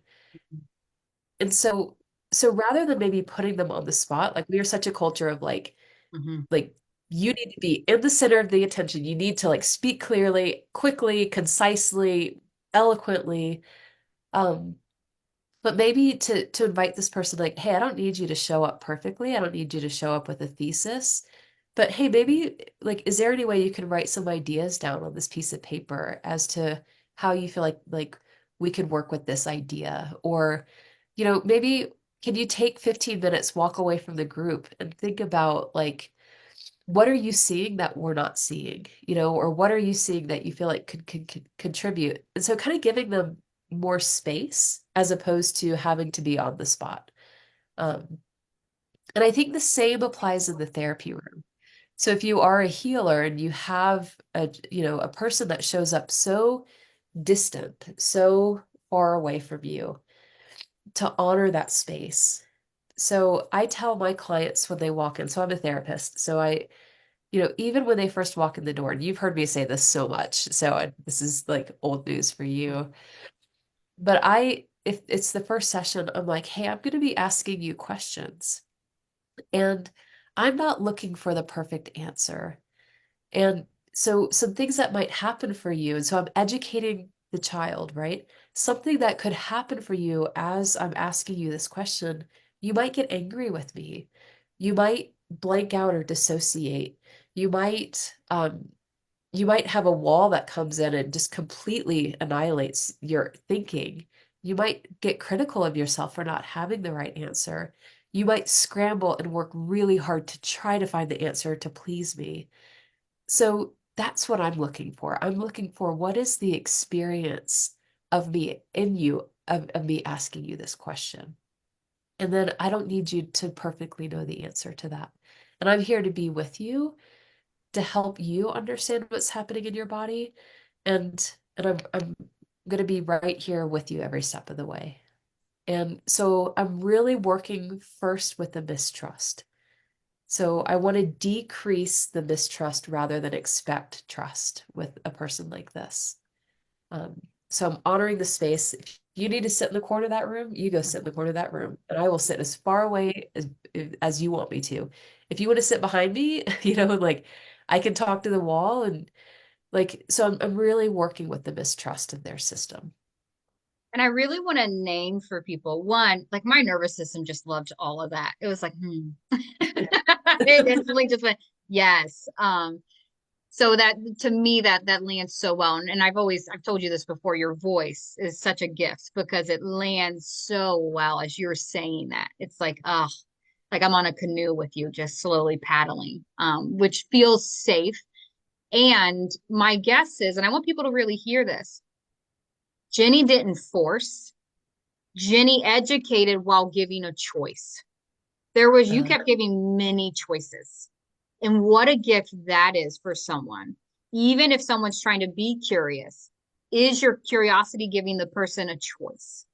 And so rather than maybe putting them on the spot, like we are such a culture of mhm. like you need to be in the center of the attention. You need to like speak clearly, quickly, concisely, eloquently. Um, But maybe to invite this person like, hey, I don't need you to show up perfectly. I don't need you to show up with a thesis. But hey, maybe like, is there any way you can write some ideas down on this piece of paper as to how you feel like we could work with this idea? Or, maybe can you take 15 minutes, walk away from the group and think about like what are you seeing that we're not seeing, or what are you seeing that you feel like could contribute? And so kind of giving them more space as opposed to having to be on the spot. Um, and I think the same applies in the therapy room. So if you are a healer and you have a person that shows up so distant, so far away from you, to honor that space. So I tell my clients when they walk in, so I'm a therapist, so even when they first walk in the door, and you've heard me say this so much, so this is like old news for you. But if it's the first session, I'm like, hey, I'm going to be asking you questions. And I'm not looking for the perfect answer. And so some things that might happen for you. And so I'm educating the child, right? Something that could happen for you as I'm asking you this question. You might get angry with me. You might blank out or dissociate. You might you might have a wall that comes in and just completely annihilates your thinking. You might get critical of yourself for not having the right answer. You might scramble and work really hard to try to find the answer to please me. So that's what I'm looking for. I'm looking for what is the experience of me in you, of me asking you this question. And then I don't need you to perfectly know the answer to that. And I'm here to be with you to help you understand what's happening in your body. And I'm going to be right here with you every step of the way. And so I'm really working first with the mistrust. So I want to decrease the mistrust rather than expect trust with a person like this. Um, so I'm honoring the space. If you need to sit in the corner of that room, you go sit in the corner of that room, and I will sit as far away as you want me to. If you want to sit behind me, like I can talk to the wall and like so I'm really working with the mistrust of their system. And I really want to name for people. One, like my nervous system just loved all of that. It was like, it instantly just went, yes. So that to me that lands so well. And I've told you this before, your voice is such a gift because it lands so well as you're saying that. It's like I'm on a canoe with you, just slowly paddling, which feels safe. And my guess is, and I want people to really hear this, Jenny didn't force. Jenny educated while giving a choice. You Uh, kept giving many choices. And what a gift that is for someone. Even if someone's trying to be curious, is your curiosity giving the person a choice?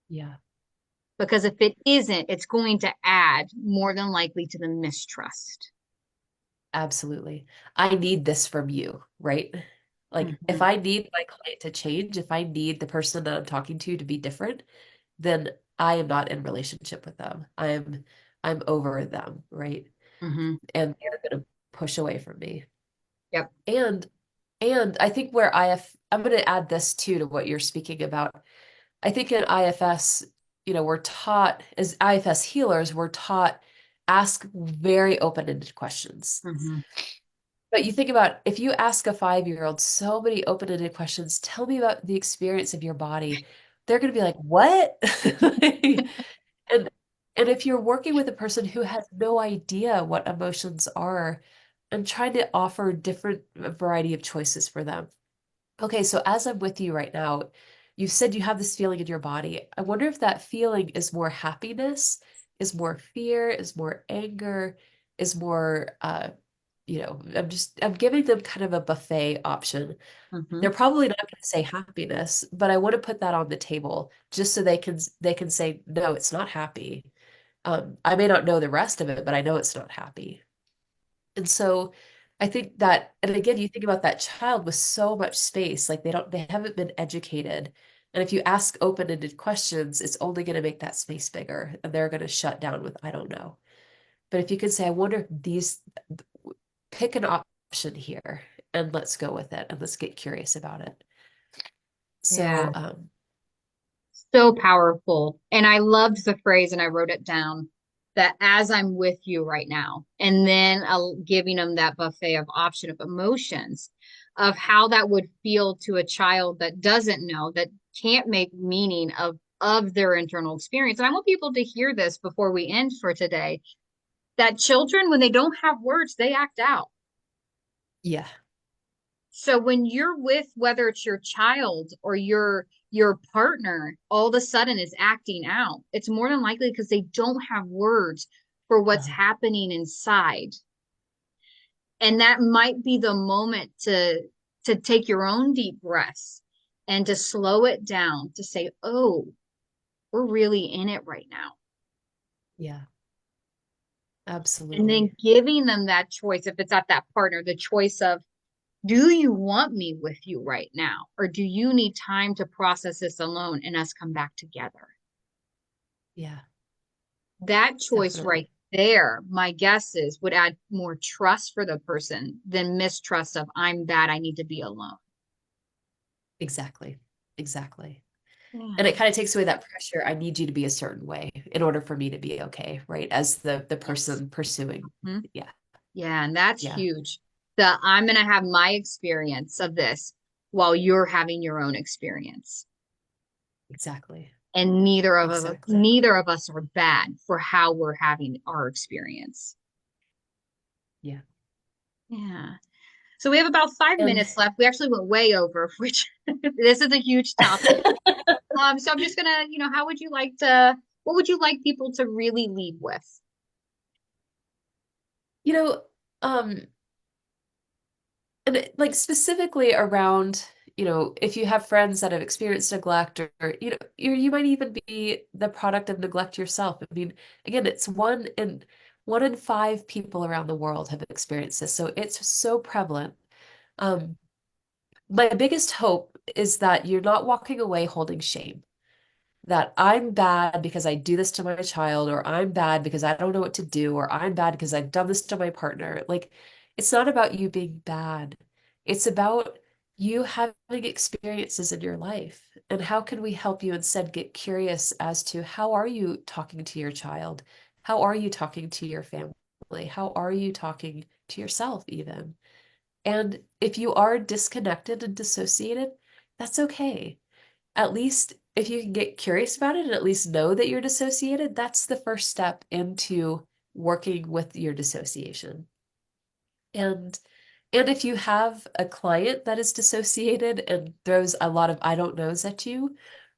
yeah, Because if it isn't, it's going to add more than likely to the mistrust. absolutely. I need this from you, right? Like if Mhm. I need my client to change, if I need the person that I'm talking to be different, then I am not in relationship with them. I'm over them, right? Mhm. And they're gonna push away from me. Yep. And and I think where I'm gonna add this too to what you're speaking about. I think in IFS, we're taught as IFS healers, we're taught ask very open-ended questions. Mhm. But you think about if you ask a 5-year-old so many open-ended questions, tell me about the experience of your body, they're going to be like, what? And and if you're working with a person who has no idea what emotions are, I'm trying to offer different variety of choices for them. Okay, so as I'm with you right now, you said you have this feeling in your body. I wonder if that feeling is more happiness, is more fear, is more anger, is more I'm giving them kind of a buffet option. They're Mhm. probably not going to say happiness, but I want to put that on the table just so they can say, no, it's not happy. I may not know the rest of it, but I know it's not happy. And so I think that, and again, you think about that child with so much space, like they haven't been educated. And if you ask open-ended questions, it's only going to make that space bigger, and they're going to shut down with, I don't know. But if you could say, I wonder if pick an option here and let's go with it and let's get curious about it. So, Yeah. So powerful. And I loved the phrase, and I wrote it down that as I'm with you right now, and then giving them that buffet of option of emotions of how that would feel to a child that doesn't know, that can't make meaning of their internal experience. And I want people to hear this before we end for today, that children, when they don't have words, they act out. yeah. So when you're with, whether it's your child or your partner, all of a sudden is acting out, it's more than likely because they don't have words for what's Uh, happening inside. And that might be the moment to take your own deep breaths and to slow it down to say, "Oh, we're really in it right now." yeah, And then absolutely. giving them that choice, if it's at that partner, the choice of, do you want me with you right now? Or do you need time to process this alone and us come back together? Yeah, That choice right definitely. there, my guess is, would add more trust for the person than mistrust of, I'm bad, I need to be alone. Exactly. Exactly. And Yeah. it kind of takes away that pressure. I need you to be a certain way in order for me to be okay, right? As the Yes. person pursuing. Mhm. Yeah. Yeah. And that's Yeah. huge. I'm going to have my experience of this while you're having your own experience. Exactly. And Exactly. neither of us are bad for how we're having our experience. Yeah. Yeah. So we have about five And minutes left. We actually went way over, which this is a huge topic. So I'm just gonna, how would you like to, what would you like people to really lead with? you know, um, and like specifically around, if you have friends that have experienced neglect or you might even be the product of neglect yourself. I mean, again, it's one in five people around the world have experienced this. So it's so prevalent. Um, my biggest hope is that you're not walking away holding shame. That I'm bad because I do this to my child, or I'm bad because I don't know what to do, or I'm bad because I've done this to my partner. Like, it's not about you being bad. It's about you having experiences in your life. And how can we help you instead get curious as to how are you talking to your child? How are you talking to your family? How are you talking to yourself, even? And if you are disconnected and dissociated, that's okay. At least if you can get curious about it and at least know that you're dissociated, that's the first step into working with your dissociation. And and if you have a client that is dissociated and throws a lot of I don't knows at you,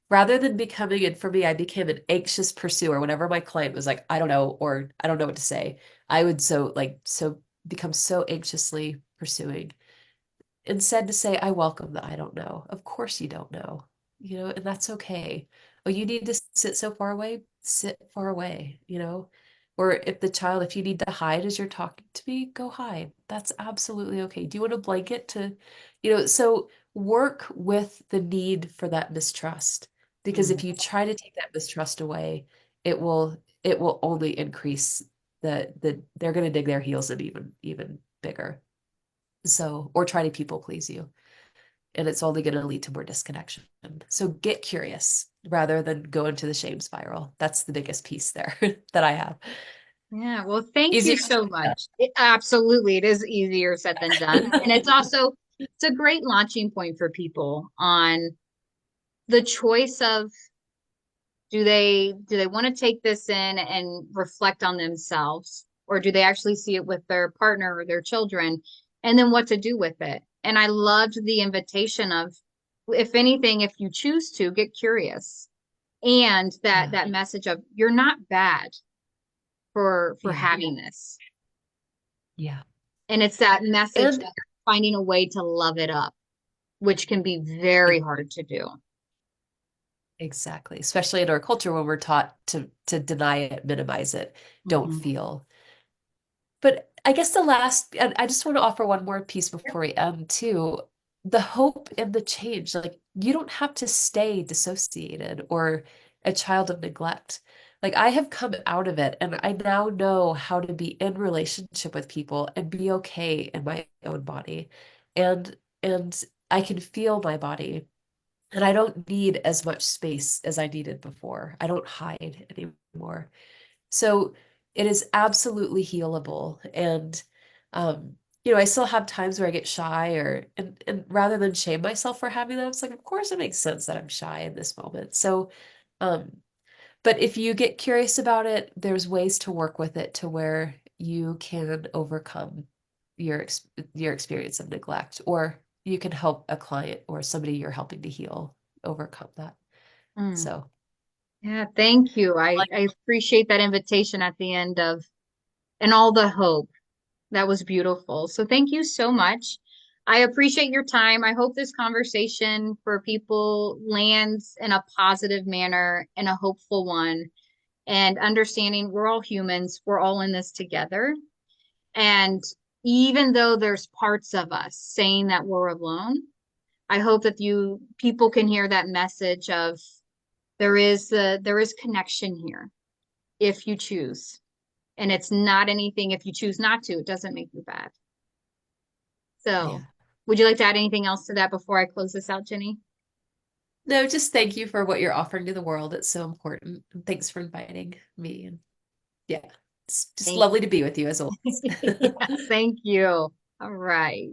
rather than becoming, and for me, I became an anxious pursuer. Whenever my client was like, I don't know, or I don't know what to say, I would so become so anxiously pursuing. Instead to say, I welcome the I don't know. Of course you don't know, and that's okay. Oh, you need to sit so far away, sit far away. Or if you need to hide as you're talking to me, go hide. That's absolutely okay. Do you want a blanket so work with the need for that mistrust. Because if Mm. you try to take that mistrust away, it will only increase they're going to dig their heels in even bigger. So, or try to people please you. And it's only going to lead to more disconnection. So get curious rather than go into the shame spiral. That's the biggest piece there that I have. Yeah, well, thank you Easier said so than done. much. Absolutely, it is easier said than done. And it's a great launching point for people on the choice of do they want to take this in and reflect on themselves, or do they actually see it with their partner or their children, and then what to do with it. And I loved the invitation of, if anything, if you choose to get curious, and that Yeah. that message of you're not bad for Yeah. having this. Yeah. And it's that message And that you're finding a way to love it up, which can be e- very hard to do. exactly, especially in our culture when we're taught to deny it, minimize it, don't Mhm. feel. But I guess and I just want to offer one more piece before we end too. The hope and the change. Like, you don't have to stay dissociated or a child of neglect. Like, I have come out of it and I now know how to be in relationship with people and be okay in my own body. And I can feel my body. And I don't need as much space as I needed before. I don't hide anymore. So it is absolutely healable. And I still have times where I get shy and rather than shame myself for having them, it's like, of course it makes sense that I'm shy in this moment. So um, but if you get curious about it, there's ways to work with it to where you can overcome your experience of neglect, or you can help a client or somebody you're helping to heal overcome that. Mm. So Yeah, thank you. I appreciate that invitation at the end of, and all the hope. That was beautiful. So thank you so much. I appreciate your time. I hope this conversation for people lands in a positive manner and a hopeful one, and understanding we're all humans, we're all in this together. And even though there's parts of us saying that we're alone, I hope that people can hear that message of there is connection here if you choose. And it's not anything, if you choose not to, it doesn't make you bad. So, yeah. would you like to add anything else to that before I close this out, Jenny? No, just thank you for what you're offering to the world. It's so important. And thanks for inviting me. And yeah, it's just Thank lovely to be with you as always. yeah, thank you. All right.